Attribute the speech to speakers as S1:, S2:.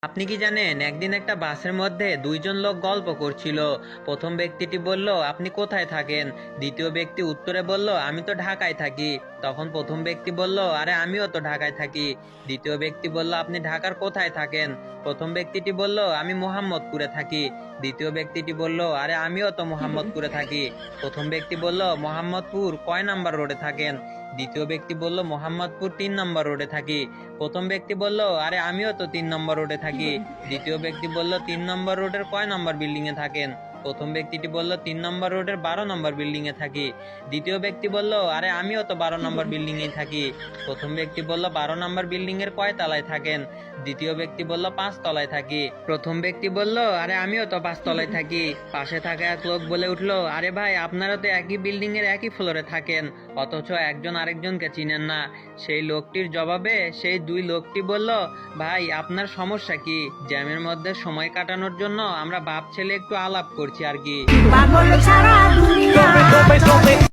S1: আপনি কি জানেন একদিন একটা বাসের মধ্যে দুইজন লোক গল্প করছিল। প্রথম ব্যক্তিটি বলল, আপনি কোথায় থাকেন? দ্বিতীয় ব্যক্তি উত্তরে বলল, আমি তো ঢাকায় থাকি। তখন প্রথম ব্যক্তি বলল, আরে আমিও তো ঢাকায় থাকি। দ্বিতীয় ব্যক্তি বলল, আপনি ঢাকার কোথায় থাকেন? প্রথম ব্যক্তিটি বলল, আমি মোহাম্মদপুরে থাকি। দ্বিতীয় ব্যক্তিটি বলল, আরে আমিও তো মোহাম্মদপুরে থাকি। প্রথম ব্যক্তি বলল, মোহাম্মদপুর কয় নাম্বার রোডে থাকেন? দ্বিতীয় ব্যক্তি বলল, মোহাম্মদপুর 3 নম্বর রোডে থাকি। প্রথম ব্যক্তি বলল, আরে আমিও তো 3 নম্বর রোডে থাকি। দ্বিতীয় ব্যক্তি বলল, 3 নম্বর রোডের কয় নম্বর বিল্ডিং এ থাকেন? প্রথম ব্যক্তিটি বলল, 3 নম্বর রোডের 12 নম্বর বিল্ডিং এ থাকি। দ্বিতীয় ব্যক্তি বলল, আরে আমিও তো 12 নম্বর বিল্ডিং এ থাকি। প্রথম ব্যক্তি বলল, 12 নম্বর বিল্ডিং এর কয় তলায় থাকেন? দ্বিতীয় ব্যক্তি বলল, 5 তলায় থাকি। প্রথম ব্যক্তি বলল, আরে আমিও তো 5 তলায় থাকি। পাশে থাকা এক লোক বলে উঠলো, আরে ভাই, আপনারা তো একই বিল্ডিং এর একই ফ্লোরে থাকেন, অথচ একজন আরেকজনকে চিনেন না। সেই লোকটির জবাবে সেই দুই লোকটি বলল, ভাই, আপনার সমস্যা কি? জ্যামের মধ্যে সময় কাটানোর জন্য আমরা বাপ ছেলে একটু আলাপ করছি আর কি।
S2: পাগল ছাড়া দুনিয়া